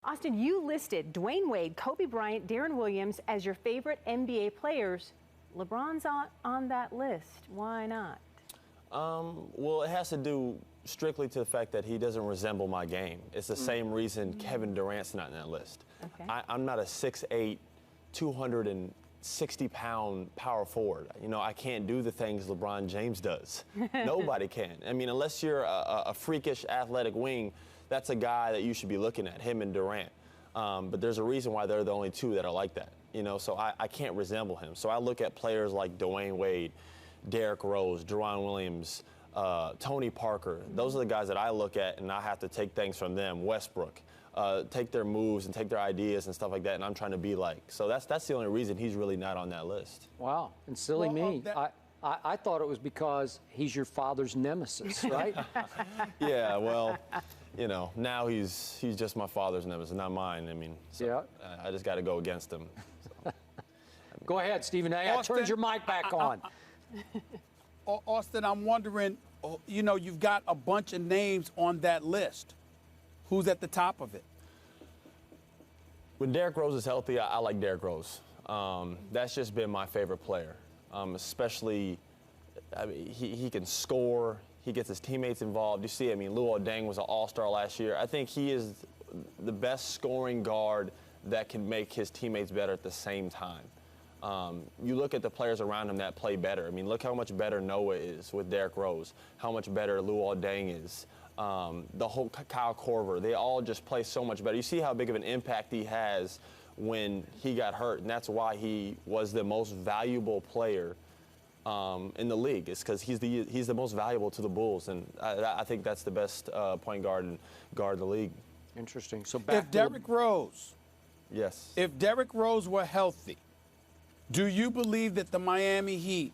Austin, you listed Dwayne Wade, Kobe Bryant, Deron Williams as your favorite NBA players. LeBron's on that list. Why not? Well, it has to do strictly to the fact that he doesn't resemble my game. It's the same reason Kevin Durant's not in that list. Okay. I'm not a 6'8", 260-pound power forward. You know, I can't do the things LeBron James does. Nobody can. I mean, unless you're a freakish athletic wing, that's a guy that you should be looking at, him and Durant. But there's a reason why they're the only two that are like that. You know, so I can't resemble him. So I look at players like Dwayne Wade, Derrick Rose, Deron Williams, Tony Parker. Those are the guys that I look at, and I have to take things from them. Westbrook, take their moves and take their ideas and stuff like that, and I'm trying to be like. So that's the only reason he's really not on that list. Wow, and silly me. I thought it was because he's your father's nemesis, right? Yeah, well, you know, now he's just my father's nemesis, not mine. I mean, so yeah. I just got to go against him. So. Go ahead, Stephen A. I turned your mic back on. Austin, I'm wondering, you know, you've got a bunch of names on that list. Who's at the top of it? When Derrick Rose is healthy, I like Derrick Rose. That's just been my favorite player. Especially, I mean, he can score. He gets his teammates involved. You see, I mean, Luol Deng was an all-star last year. I think he is the best scoring guard that can make his teammates better at the same time. You look at the players around him that play better. I mean, look how much better Noah is with Derrick Rose, how much better Luol Deng is, the whole Kyle Korver. They all just play so much better. You see how big of an impact he has when he got hurt, and that's why he was the most valuable player in the league. It's because he's the most valuable to the Bulls, and I think that's the best point guard in the league. Interesting. So back if Derrick Rose, yes, if Derrick Rose were healthy, do you believe that the Miami Heat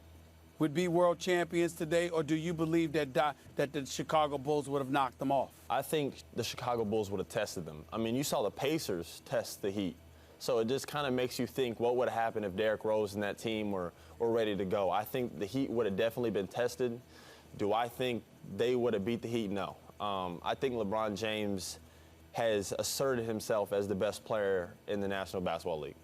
would be world champions today, or do you believe that the Chicago Bulls would have knocked them off? I think the Chicago Bulls would have tested them. I mean, you saw the Pacers test the Heat. So it just kind of makes you think what would happen if Derrick Rose and that team were ready to go. I think the Heat would have definitely been tested. Do I think they would have beat the Heat? No. I think LeBron James has asserted himself as the best player in the National Basketball League.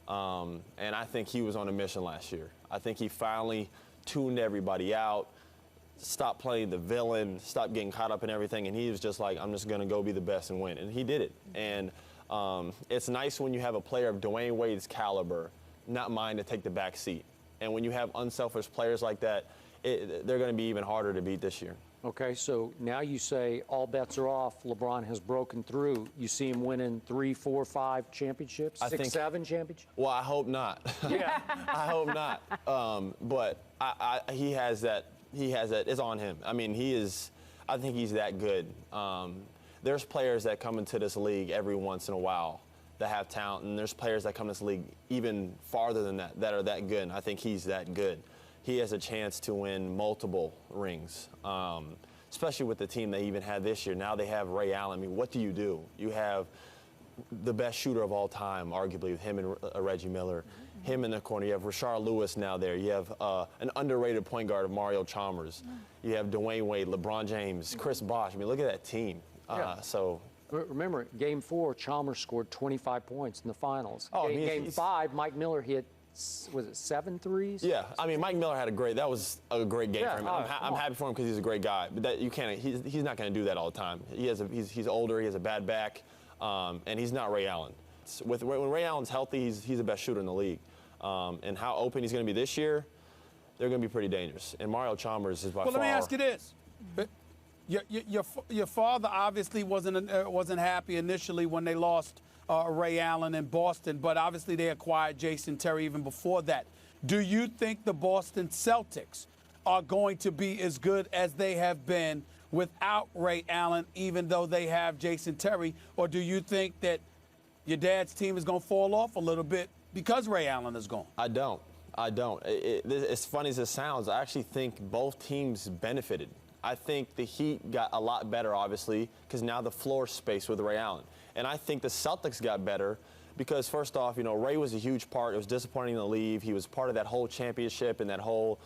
And I think he was on a mission last year. I think he finally tuned everybody out, stopped playing the villain, stopped getting caught up in everything, and he was just like, I'm just going to go be the best and win. And he did it. And it's nice when you have a player of Dwayne Wade's caliber not mind to take the back seat. And when you have unselfish players like that, they're going to be even harder to beat this year. Okay, so now you say all bets are off. LeBron has broken through. You see him winning 3, 4, 5 championships, 6, 7 championships? Well, I hope not. Yeah. I hope not. But he has that. It's on him. I mean, I think he's that good. There's players that come into this league every once in a while that have talent, and there's players that come to this league even farther than that are that good, and I think he's that good. He has a chance to win multiple rings, especially with the team they even had this year. Now they have Ray Allen. I mean, what do? You have the best shooter of all time, arguably, with him and Reggie Miller. Him in the corner. You have Rashard Lewis now there. You have an underrated point guard of Mario Chalmers. You have Dwayne Wade, LeBron James, Chris Bosh. I mean, look at that team. So remember, Game 4, Chalmers scored 25 points in the finals. Oh, Game 5, Mike Miller hit, was it 7 threes? Yeah, I mean, Mike Miller that was a great game for him. I'm happy for him because he's a great guy. But he's not going to do that all the time. He's older. He has a bad back, and he's not Ray Allen. When Ray Allen's healthy, he's the best shooter in the league. And how open he's going to be this year, they're going to be pretty dangerous. And Mario Chalmers is by far. Well, let me ask you this. Your father obviously wasn't happy initially when they lost Ray Allen in Boston, but obviously they acquired Jason Terry even before that. Do you think the Boston Celtics are going to be as good as they have been without Ray Allen, even though they have Jason Terry, or do you think that your dad's team is going to fall off a little bit because Ray Allen is gone? I don't. As funny as it sounds, I actually think both teams benefited. I think the Heat got a lot better, obviously, because now the floor space with Ray Allen. And I think the Celtics got better because, first off, you know, Ray was a huge part. It was disappointing to leave. He was part of that whole championship and that whole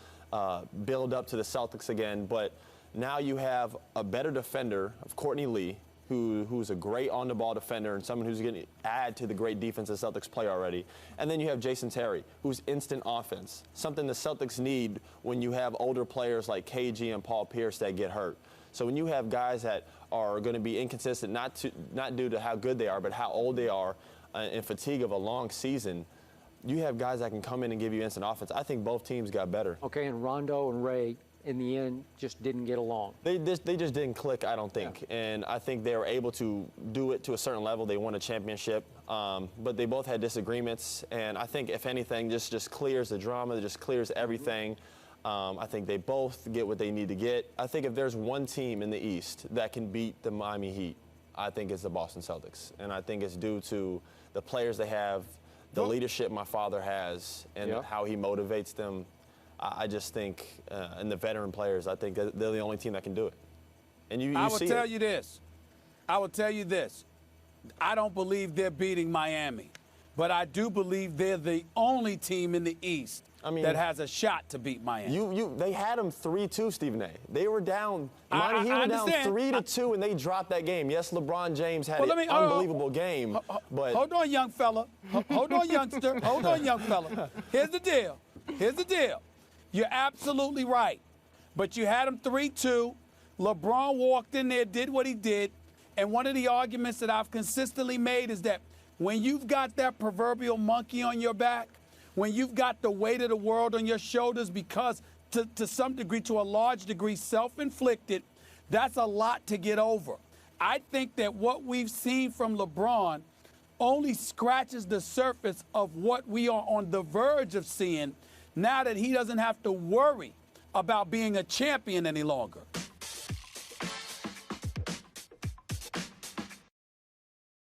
build up to the Celtics again. But now you have a better defender of Courtney Lee. who's a great on-the-ball defender and someone who's going to add to the great defense the Celtics play already. And then you have Jason Terry, who's instant offense, something the Celtics need when you have older players like KG and Paul Pierce that get hurt. So when you have guys that are going to be inconsistent, not due to how good they are, but how old they are and fatigue of a long season, you have guys that can come in and give you instant offense. I think both teams got better. Okay, and Rondo and Ray, in the end, just didn't get along. They just didn't click, I don't think. Yeah. And I think they were able to do it to a certain level. They won a championship, but they both had disagreements. And I think, if anything, just clears the drama, just clears everything. I think they both get what they need to get. I think if there's one team in the East that can beat the Miami Heat, I think it's the Boston Celtics. And I think it's due to the players they have, the leadership my father has, and how he motivates them. I just think, and the veteran players, I think they're the only team that can do it. And you I will tell you this. I will tell you this. I don't believe they're beating Miami, but I do believe they're the only team in the East that has a shot to beat Miami. They had them 3-2, Stephen A. They were down. Miami Heat were down 3-2, and they dropped that game. Yes, LeBron James had an unbelievable game, but hold on, young fella. Hold on, youngster. Hold on, young fella. Here's the deal. Here's the deal. You're absolutely right. But you had them 3-2. LeBron walked in there, did what he did. And one of the arguments that I've consistently made is that when you've got that proverbial monkey on your back, when you've got the weight of the world on your shoulders because to some degree, to a large degree, self-inflicted, that's a lot to get over. I think that what we've seen from LeBron only scratches the surface of what we are on the verge of seeing now that he doesn't have to worry about being a champion any longer.